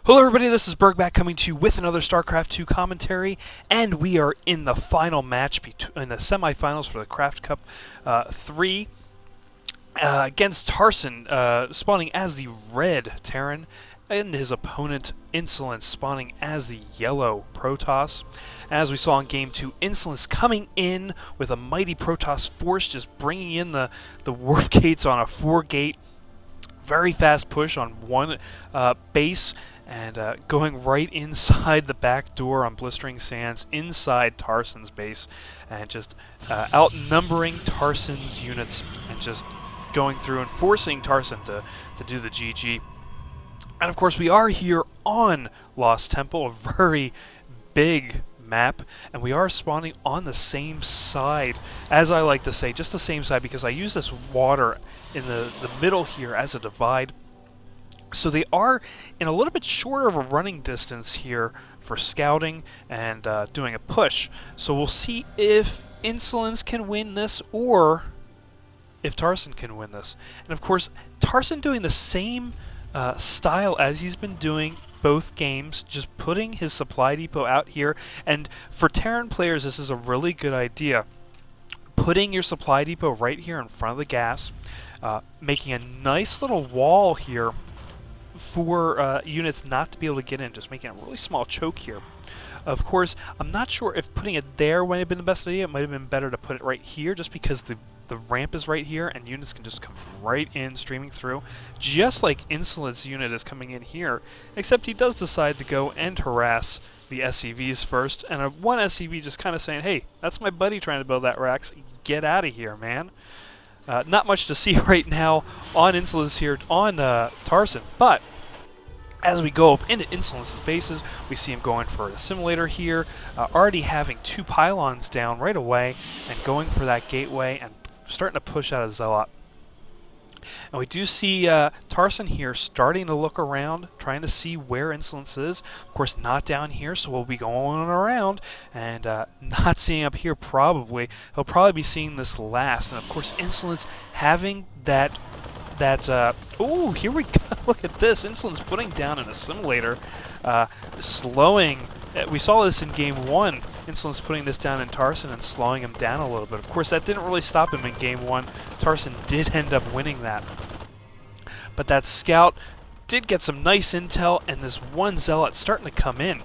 Hello everybody, this is Burgback coming to you with another Starcraft 2 commentary, and we are in the final match, in the semifinals for the Craft Cup 3 against Tarson, spawning as the red Terran, and his opponent iNsoLeNCE spawning as the yellow Protoss. As we saw in Game 2, iNsoLeNCE coming in with a mighty Protoss force, just bringing in the warp gates on a 4-gate, very fast push on one base, and going right inside the back door on Blistering Sands, inside Tarson's base, and just outnumbering Tarson's units, and just going through and forcing Tarson to do the GG. And of course we are here on Lost Temple, a very big map, and we are spawning on the same side, as I like to say, just the same side, because I use this water in the middle here as a divide. So they are in a little bit shorter of a running distance here for scouting and doing a push. So we'll see if iNsoLeNCE can win this or if Tarson can win this. And of course, Tarson doing the same style as he's been doing both games, just putting his supply depot out here. And for Terran players, this is a really good idea. Putting your supply depot right here in front of the gas, making a nice little wall here for units not to be able to get in, just making a really small choke here. Of course, I'm not sure if putting it there would have been the best idea. It might have been better to put it right here, just because the ramp is right here and units can just come right in, streaming through, just like iNsoLeNCE's unit is coming in here, except he does decide to go and harass the SCVs first, and one SCV just kind of saying, hey, that's my buddy trying to build that Rax, get out of here, man. Not much to see right now on iNsoLeNCE here on Tarson, but as we go up into iNsoLeNCE's bases, we see him going for a simulator here, already having 2 pylons down right away, and going for that gateway and starting to push out a Zealot. And we do see Tarson here starting to look around, trying to see where iNsoLeNCE is. Of course, not down here, so we'll be going around and not seeing up here probably. He'll probably be seeing this last. And of course, iNsoLeNCE having that oh, here we go. Look at this. iNsoLeNCE putting down an assimilator, slowing. We saw this in Game 1. iNsoLeNCE putting this down in Tarson and slowing him down a little bit. Of course, that didn't really stop him in Game 1. Tarson did end up winning that. But that scout did get some nice intel, and this one Zealot starting to come in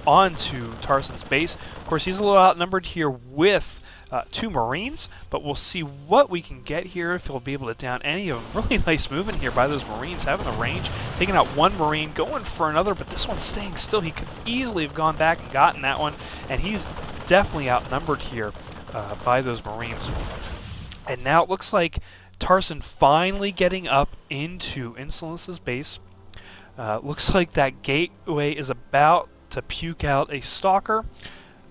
onto Tarson's base. Of course, he's a little outnumbered here with 2 Marines, but we'll see what we can get here, if he'll be able to down any of them. Really nice movement here by those Marines, having the range, taking out 1 Marine, going for another, but this one's staying still. He could easily have gone back and gotten that one, and he's definitely outnumbered here by those Marines. And now it looks like Tarson finally getting up into iNsoLeNCE's base. Looks like that gateway is about to puke out a Stalker.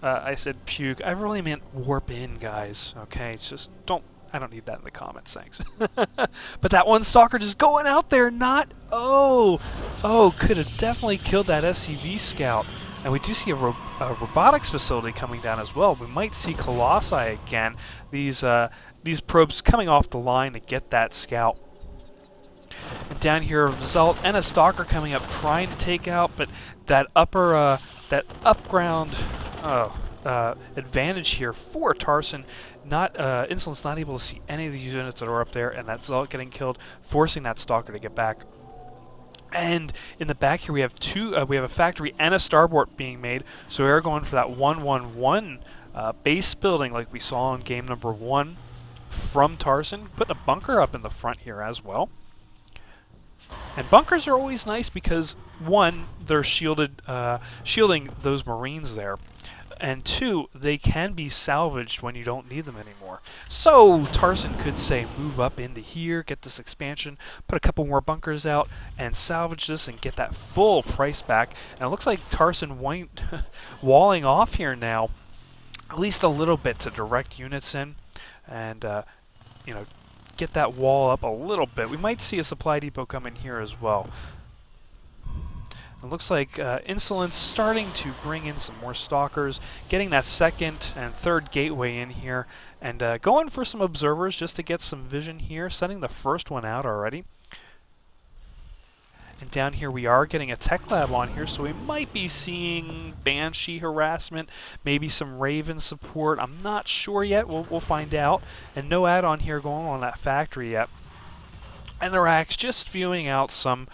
I said puke. I really meant warp in, guys. Okay, it's just I don't need that in the comments, thanks. But that one Stalker just going out there, oh, could have definitely killed that SCV scout. And we do see a robotics facility coming down as well. We might see Colossi again. These probes coming off the line to get that scout. And down here, Zealot and a Stalker coming up, trying to take out, but that upground advantage here for Tarson. iNsoLeNCE not able to see any of these units that are up there, and that Zealot getting killed, forcing that Stalker to get back. And in the back here, we have we have a factory and a starport being made, so we are going for that 1-1-1 base building like we saw in game number 1 from Tarson, putting a bunker up in the front here as well. And bunkers are always nice because, 1, they're shielding those Marines there, and 2, they can be salvaged when you don't need them anymore. So Tarson could say, move up into here, get this expansion, put a couple more bunkers out, and salvage this and get that full price back. And it looks like Tarson walling off here now, at least a little bit, to direct units in, and you know, get that wall up a little bit. We might see a supply depot come in here as well. It looks like iNsoLeNCE starting to bring in some more Stalkers, getting that 2nd and 3rd gateway in here, and going for some observers just to get some vision here, sending the first one out already. And down here we are getting a tech lab on here, so we might be seeing Banshee harassment, maybe some Raven support. I'm not sure yet. We'll find out. And no add-on here going on that factory yet. And the Rax just spewing out some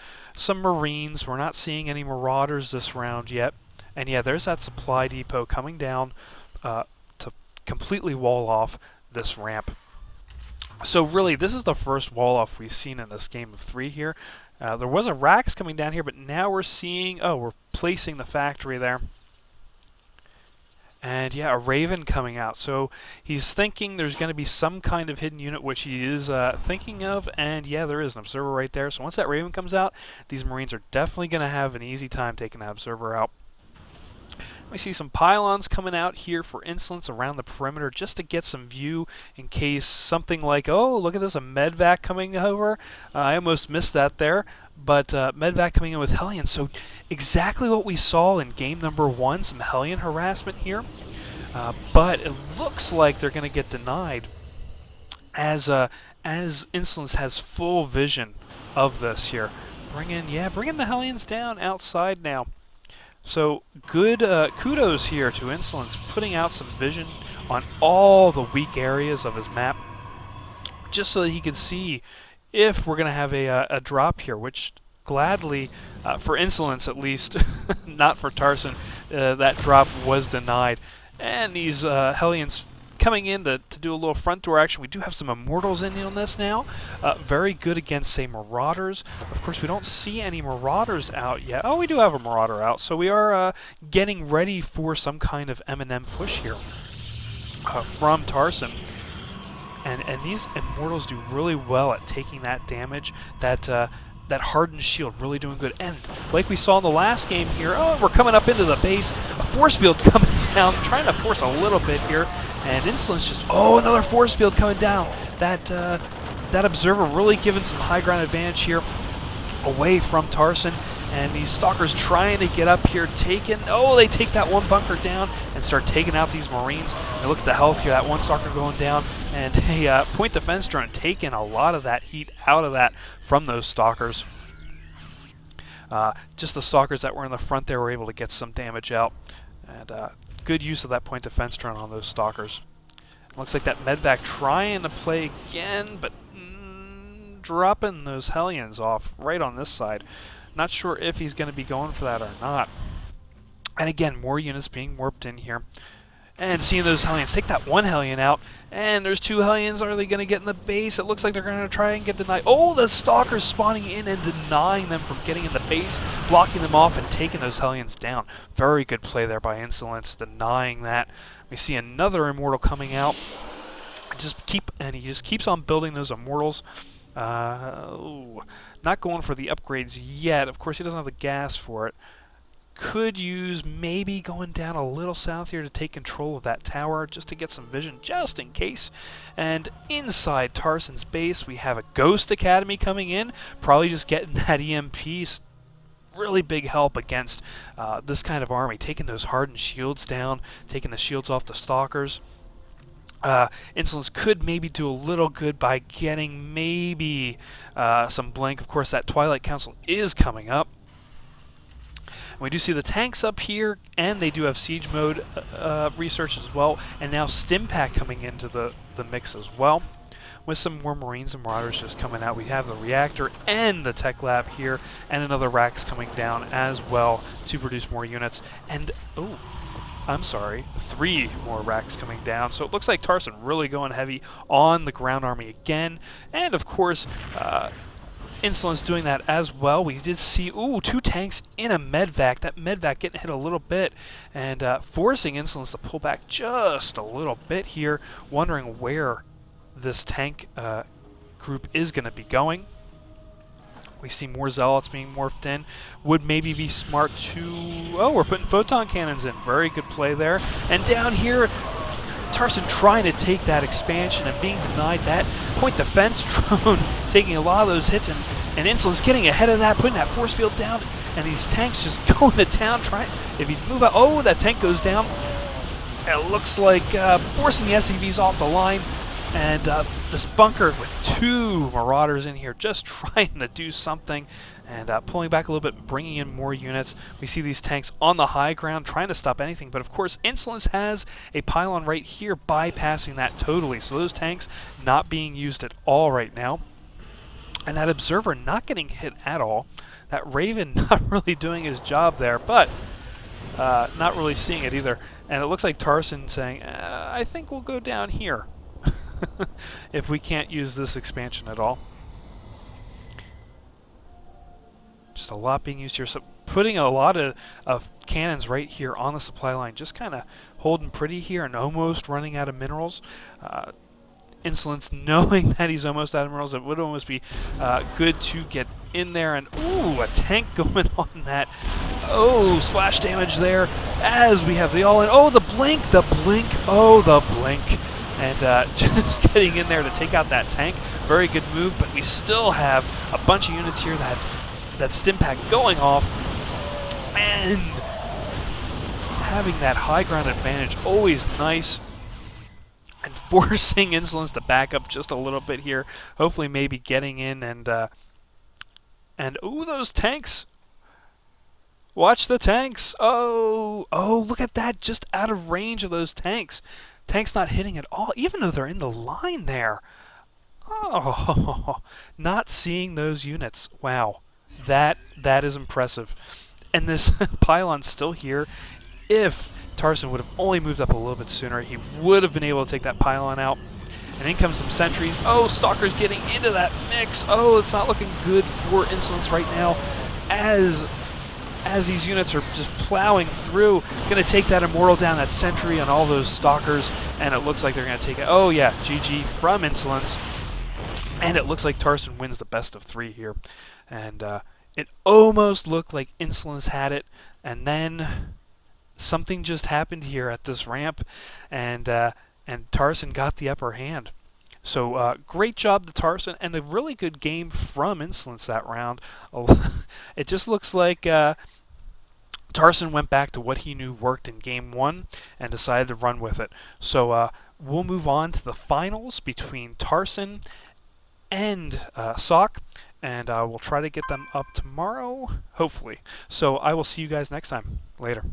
Marines. We're not seeing any Marauders this round yet. And yeah, there's that supply depot coming down to completely wall off this ramp. So really, this is the first wall off we've seen in this game of 3 here. There was a Rax coming down here, but now we're seeing, oh, we're placing the factory there. And yeah, a Raven coming out. So he's thinking there's going to be some kind of hidden unit, which he is thinking of. And yeah, there is an observer right there. So once that Raven comes out, these Marines are definitely going to have an easy time taking that observer out. We see some pylons coming out here for iNsoLeNCE around the perimeter just to get some view in case something like, oh, look at this, a medvac coming over. I almost missed that there, but medvac coming in with Hellions. So exactly what we saw in game number 1, some Hellion harassment here. But it looks like they're going to get denied as iNsoLeNCE has full vision of this here. Bringing the Hellions down outside now. So good kudos here to iNsoLeNCE, putting out some vision on all the weak areas of his map, just so that he could see if we're going to have a drop here, which gladly, for iNsoLeNCE at least, not for Tarson, that drop was denied. And these Hellions coming in to do a little front door action. We do have some Immortals in on this now. Very good against, say, Marauders. Of course, we don't see any Marauders out yet. Oh, we do have a Marauder out. So we are getting ready for some kind of M&M push here from Tarson. And these Immortals do really well at taking that damage. That hardened shield really doing good. And like we saw in the last game here, oh, we're coming up into the base. A force field's coming down, trying to force a little bit here. And iNsoLeNCE just, oh, another force field coming down. That observer really giving some high ground advantage here away from Tarson. And these Stalkers trying to get up here, they take that one bunker down and start taking out these Marines. And look at the health here, that one Stalker going down. And a point defense drone taking a lot of that heat out of that from those Stalkers. Just the Stalkers that were in the front there were able to get some damage out. And good use of that point defense drone on those Stalkers. Looks like that medvac trying to play again, but dropping those Hellions off right on this side. Not sure if he's going to be going for that or not. And again, more units being warped in here. And seeing those Hellions take that one Hellion out. And there's 2 Hellions. Are they going to get in the base? It looks like they're going to try and get denied. Oh, the Stalkers spawning in and denying them from getting in the base, blocking them off and taking those Hellions down. Very good play there by iNsoLeNCE, denying that. We see another Immortal coming out. He just keeps on building those Immortals. Not going for the upgrades yet. Of course, he doesn't have the gas for it. Could use maybe going down a little south here to take control of that tower just to get some vision, just in case. And inside Tarson's base, we have a Ghost Academy coming in, probably just getting that EMP. Really big help against this kind of army, taking those hardened shields down, taking the shields off the Stalkers. iNsoLeNCE could maybe do a little good by getting maybe some blink. Of course, that Twilight Council is coming up. And we do see the tanks up here, and they do have siege mode research as well. And now Stimpak coming into the mix as well. With some more Marines and Marauders just coming out. We have the reactor and the tech lab here, and another Rax coming down as well to produce more units. And, oh, I'm sorry, 3 more Rax coming down. So it looks like Tarson really going heavy on the ground army again. And of course, iNsoLeNCE doing that as well. We did see, 2 tanks in a medvac. That medvac getting hit a little bit and forcing iNsoLeNCE to pull back just a little bit here, wondering where this tank group is going to be going. We see more Zealots being morphed in. Would maybe be smart to... Oh, we're putting photon cannons in. Very good play there. And down here, Tarson trying to take that expansion and being denied that. Point defense drone taking a lot of those hits, and iNsoLeNCE getting ahead of that, putting that force field down, and these tanks just going to town. If you move out... Oh, that tank goes down. It looks like forcing the SCVs off the line. And this bunker with 2 Marauders in here just trying to do something. and pulling back a little bit, bringing in more units. We see these tanks on the high ground trying to stop anything, but of course iNsoLeNCE has a pylon right here bypassing that totally, so those tanks not being used at all right now. And that Observer not getting hit at all. That Raven not really doing his job there, but not really seeing it either. And it looks like Tarson saying, I think we'll go down here if we can't use this expansion at all. Just a lot being used here. So putting a lot of cannons right here on the supply line, just kind of holding pretty here and almost running out of minerals. iNsoLeNCE knowing that he's almost out of minerals, it would almost be good to get in there. And ooh, a tank going on that. Oh, splash damage there as we have the all-in. Oh, the blink, oh, the blink. And just getting in there to take out that tank. Very good move, but we still have a bunch of units here that stim pack going off. And having that high ground advantage, always nice. And forcing iNsoLeNCE to back up just a little bit here. Hopefully maybe getting in and ooh, those tanks. Watch the tanks. Oh, look at that, just out of range of those tanks. Tanks not hitting at all, even though they're in the line there. Oh, not seeing those units. Wow, that is impressive. And this pylon's still here. If Tarson would have only moved up a little bit sooner, he would have been able to take that pylon out. And in comes some sentries. Oh, Stalker's getting into that mix. Oh, it's not looking good for iNsoLeNCE right now as these units are just plowing through. Going to take that Immortal down, that sentry on all those Stalkers, and it looks like they're going to take it. Oh yeah, GG from iNsoLeNCE. And it looks like Tarson wins the best of 3 here. And it almost looked like iNsoLeNCE had it, and then something just happened here at this ramp, and Tarson got the upper hand. So great job to Tarson, and a really good game from iNsoLeNCE that round. It just looks like Tarson went back to what he knew worked in Game 1 and decided to run with it. So we'll move on to the finals between Tarson and Sock, and we'll try to get them up tomorrow, hopefully. So I will see you guys next time. Later.